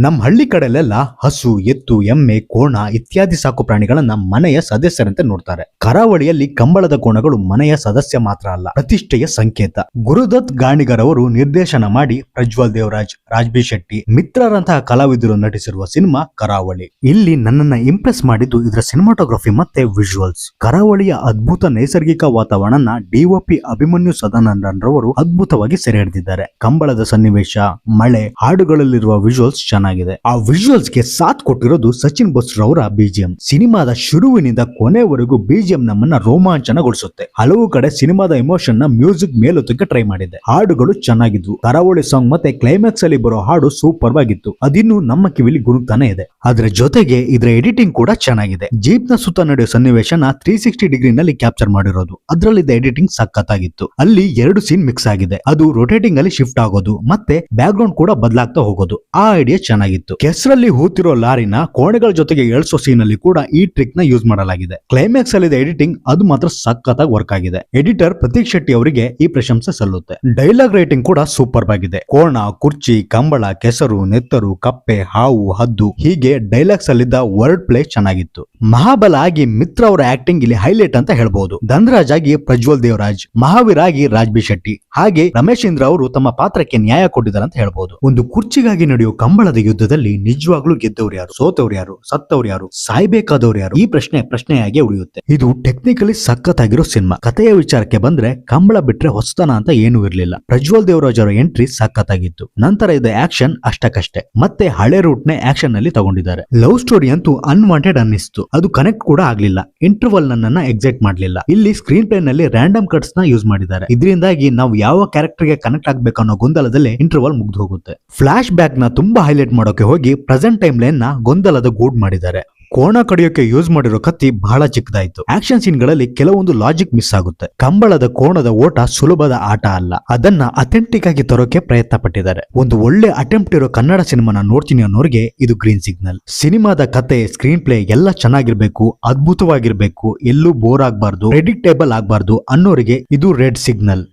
ನಮ್ಮ ಹಳ್ಳಿ ಕಡೆಲೆಲ್ಲ ಹಸು ಎತ್ತು ಎಮ್ಮೆ ಕೋಣ ಇತ್ಯಾದಿ ಸಾಕು ಪ್ರಾಣಿಗಳನ್ನ ಮನೆಯ ಸದಸ್ಯರಂತೆ ನೋಡ್ತಾರೆ. ಕರಾವಳಿಯಲ್ಲಿ ಕಂಬಳದ ಕೋಣಗಳು ಮನೆಯ ಸದಸ್ಯ ಮಾತ್ರ ಅಲ್ಲ, ಪ್ರತಿಷ್ಠೆಯ ಸಂಕೇತ. ಗುರುದತ್ ಗಾಣಿಗರ್ ಅವರು ನಿರ್ದೇಶನ ಮಾಡಿ ಪ್ರಜ್ವಲ್ ದೇವರಾಜ್, ರಾಜ್ ಬಿ ಶೆಟ್ಟಿ ಮಿತ್ರರಂತಹ ಕಲಾವಿದರು ನಟಿಸಿರುವ ಸಿನಿಮಾ ಕರಾವಳಿ. ಇಲ್ಲಿ ನನ್ನನ್ನ ಇಂಪ್ರೆಸ್ ಮಾಡಿದ್ದು ಇದರ ಸಿನಿಮಾಟೋಗ್ರಫಿ ಮತ್ತೆ ವಿಜುವಲ್ಸ್. ಕರಾವಳಿಯ ಅದ್ಭುತ ನೈಸರ್ಗಿಕ ವಾತಾವರಣ ಡಿಒಪಿ ಅಭಿಮನ್ಯು ಸದಾನಂದನ್ ರವರು ಅದ್ಭುತವಾಗಿ ಸೆರೆ ಹಿಡಿದಿದ್ದಾರೆ. ಕಂಬಳದ ಸನ್ನಿವೇಶ, ಮಳೆ, ಹಾಡುಗಳಲ್ಲಿರುವ ವಿಜುವಲ್ಸ್ ಚೆನ್ನಾಗಿದೆ. ಆ ವಿಜುವಲ್ಸ್ ಗೆ ಸಾಥ್ ಕೊಟ್ಟಿರೋದು ಸಚಿನ್ ಬಸ್ರವರ ಬಿಜಿಎಂ. ಸಿನಿಮಾದ ಶುರುವಿನಿಂದ ಕೊನೆವರೆಗೂ ಬಿಜಿಎಂ ನಮ್ಮನ್ನ ರೋಮಾಂಚನಗೊಳಿಸುತ್ತೆ. ಹಲವು ಕಡೆ ಸಿನಿಮಾದ ಎಮೋಷನ್ ನ ಮ್ಯೂಸಿಕ್ ಮೇಲೊತ್ತಕ್ಕೆ ಟ್ರೈ ಮಾಡಿದೆ. ಹಾಡುಗಳು ಚೆನ್ನಾಗಿದ್ವು. ಕರಾವಳಿ ಸಾಂಗ್ ಮತ್ತೆ ಕ್ಲೈಮ್ಯಾಕ್ಸ್ ಅಲ್ಲಿ ಬರೋ ಹಾಡು ಸೂಪರ್ ಆಗಿತ್ತು. ಅದಿನ್ನು ನಮ್ಮ ಕಿವಿಲಿ ಗುನುಗ್ತಾನೆ ಇದೆ. ಅದರ ಜೊತೆಗೆ ಇದರ ಎಡಿಟಿಂಗ್ ಕೂಡ ಚೆನ್ನಾಗಿದೆ. ಜೀಪ್ ನ ಸುತ್ತ ನಡೆಯೋ ಸನ್ನಿವೇಶನ 360 ಡಿಗ್ರಿನಲ್ಲಿ ಕ್ಯಾಪ್ಚರ್ ಮಾಡಿರೋದು. ಅದರಲ್ಲಿದ್ದ ಎಡಿಟಿಂಗ್ ಸಖತ್ತಾಗಿತ್ತು. ಅಲ್ಲಿ 2 ಸೀನ್ ಮಿಕ್ಸ್ ಆಗಿದೆ. ಅದು ರೊಟೇಟಿಂಗ್ ಅಲ್ಲಿ ಶಿಫ್ಟ್ ಆಗೋದು ಮತ್ತೆ ಬ್ಯಾಕ್ ಗ್ರೌಂಡ್ ಕೂಡ ಬದಲಾಗ್ತಾ ಹೋಗೋದು. ಆ ಐಡಿಯಾ ಚೆನ್ನಾಗಿತ್ತು. ಕೆಸರಲ್ಲಿ ಹೂತಿರೋ ಲಾರಿನ ಕೋಣೆಗಳ ಜೊತೆಗೆ ಏಳ್ಸೋ ಸೀನ್ ಅಲ್ಲಿ ಕೂಡ ಈ ಟ್ರಿಕ್ ನ ಯೂಸ್ ಮಾಡಲಾಗಿದೆ. ಕ್ಲೈಮ್ಯಾಕ್ಸ್ ಅಲ್ಲಿ ಎಡಿಟಿಂಗ್ ಅದು ಮಾತ್ರ ಸಖತ್ತಾಗಿ ವರ್ಕ್ ಆಗಿದೆ. ಎಡಿಟರ್ ಪ್ರತೀಕ್ ಶೆಟ್ಟಿ ಅವರಿಗೆ ಈ ಪ್ರಶಂಸೆ ಸಲ್ಲುತ್ತೆ. ಡೈಲಾಗ್ ರೈಟಿಂಗ್ ಕೂಡ ಸೂಪರ್ ಆಗಿದೆ. ಕೋಣ, ಕುರ್ಚಿ, ಕಂಬಳ, ಕೆಸರು, ನೆತ್ತರು, ಕಪ್ಪೆ, ಹಾವು, ಹದ್ದು ಹೀಗೆ ಡೈಲಾಗ್ಸ್ ಅಲ್ಲಿದ್ದ ವರ್ಡ್ ಪ್ಲೇ ಚೆನ್ನಾಗಿತ್ತು. ಮಹಾಬಲ ಆಗಿ ಮಿತ್ರ ಅವರ ಆಕ್ಟಿಂಗ್ ಇಲ್ಲಿ ಹೈಲೈಟ್ ಅಂತ ಹೇಳ್ಬಹುದು. ಧನರಾಜ್ ಆಗಿ ಪ್ರಜ್ವಲ್ ದೇವರಾಜ್, ಮಹಾವೀರ್ ಆಗಿ ರಾಜ್ ಬಿ ಶೆಟ್ಟಿ, ಹಾಗೆ ರಮೇಶ್ ಇಂದ್ರ ಅವರು ತಮ್ಮ ಪಾತ್ರಕ್ಕೆ ನ್ಯಾಯ ಕೊಟ್ಟಿದ್ದಾರೆ ಅಂತ ಹೇಳ್ಬಹುದು. ಒಂದು ಕುರ್ಚಿಗಾಗಿ ನಡೆಯುವ ಕಂಬಳದ ಯುದ್ಧದಲ್ಲಿ ನಿಜವಾಗ್ಲೂ ಗೆದ್ದವ್ರು ಯಾರು, ಸೋತವ್ರು ಯಾರು, ಸತ್ತವ್ರು ಯಾರು, ಸಾಯ್ಬೇಕಾದವ್ರು ಯಾರು, ಈ ಪ್ರಶ್ನೆಯಾಗಿ ಉಳಿಯುತ್ತೆ. ಇದು ಟೆಕ್ನಿಕಲಿ ಸಖತ್ತಾಗಿರೋ ಸಿನಿಮಾ. ಕಥೆಯ ವಿಚಾರಕ್ಕೆ ಬಂದ್ರೆ ಕಂಬಳ ಬಿಟ್ರೆ ಹೊಸತನ ಅಂತ ಏನೂ ಇರಲಿಲ್ಲ. ಪ್ರಜ್ವಲ್ ದೇವರಾಜ್ ಅವರ ಎಂಟ್ರಿ ಸಖತ್ತಾಗಿತ್ತು. ನಂತರ ಇದು ಆಕ್ಷನ್ ಅಷ್ಟಕ್ಕಷ್ಟೇ. ಮತ್ತೆ ಹಳೆ ರೂಟ್ ನೇ ಆಕ್ಷನ್ ನಲ್ಲಿ ತಗೊಂಡಿದ್ದಾರೆ. ಲವ್ ಸ್ಟೋರಿ ಅಂತೂ ಅನ್ವಾಂಟೆಡ್ ಅನ್ನಿಸ್ತು. ಅದು ಕನೆಕ್ಟ್ ಕೂಡ ಆಗ್ಲಿಲ್ಲ. ಇಂಟರ್ವಲ್ ನನ್ನನ್ನ ಎಕ್ಸೈಟ್ ಮಾಡ್ಲಿಲ್ಲ. ಇಲ್ಲಿ ಸ್ಕ್ರೀನ್ ಪ್ಲೇ ನಲ್ಲಿ ರ್ಯಾಂಡಮ್ ಕಟ್ಸ್ ನ ಯೂಸ್ ಮಾಡಿದ್ದಾರೆ. ಇದರಿಂದಾಗಿ ನಾವು ಯಾವ ಕ್ಯಾರೆಕ್ಟರ್ ಗೆ ಕನೆಕ್ಟ್ ಆಗ್ಬೇಕು ಅನ್ನೋ ಗೊಂದಲದಲ್ಲೇ ಇಂಟರ್ವಲ್ ಮುಗ್ದು ಹೋಗುತ್ತೆ. ಫ್ಲಾಶ್ ಬ್ಯಾಕ್ ನ ತುಂಬಾ ಹೈಲೈಟ್ ಮಾಡೋಕೆ ಹೋಗಿ ಪ್ರೆಸೆಂಟ್ ಟೈಮ್ ಲೈನ್ ನ ಗೊಂದಲದ ಗೂಡ್ ಮಾಡಿದ್ದಾರೆ. ಕೋಣ ಕಡಿಯೋಕೆ ಯೂಸ್ ಮಾಡಿರೋ ಕತ್ತಿ ಬಹಳ ಚಿಕ್ಕದಾಯ್ತು. ಆಕ್ಷನ್ ಸೀನ್ ಗಳಲ್ಲಿ ಕೆಲವೊಂದು ಲಾಜಿಕ್ ಮಿಸ್ ಆಗುತ್ತೆ. ಕಂಬಳದ ಕೋಣದ ಓಟ ಸುಲಭದ ಆಟ ಅಲ್ಲ. ಅದನ್ನ ಅಥೆಂಟಿಕ್ ಆಗಿ ತರೋಕೆ ಪ್ರಯತ್ನ ಪಟ್ಟಿದ್ದಾರೆ. ಒಂದು ಒಳ್ಳೆ ಅಟೆಂಪ್ಟ್ ಇರೋ ಕನ್ನಡ ಸಿನಿಮಾನ ನೋಡ್ತೀನಿ ಅನ್ನೋರಿಗೆ ಇದು ಗ್ರೀನ್ ಸಿಗ್ನಲ್. ಸಿನಿಮಾದ ಕತೆ, ಸ್ಕ್ರೀನ್ ಪ್ಲೇ ಎಲ್ಲ ಚೆನ್ನಾಗಿರ್ಬೇಕು, ಅದ್ಭುತವಾಗಿರ್ಬೇಕು, ಎಲ್ಲೂ ಬೋರ್ ಆಗ್ಬಾರ್ದು, ಪ್ರೆಡಿಕ್ಟೇಬಲ್ ಆಗ್ಬಾರ್ದು ಅನ್ನೋರಿಗೆ ಇದು ರೆಡ್ ಸಿಗ್ನಲ್.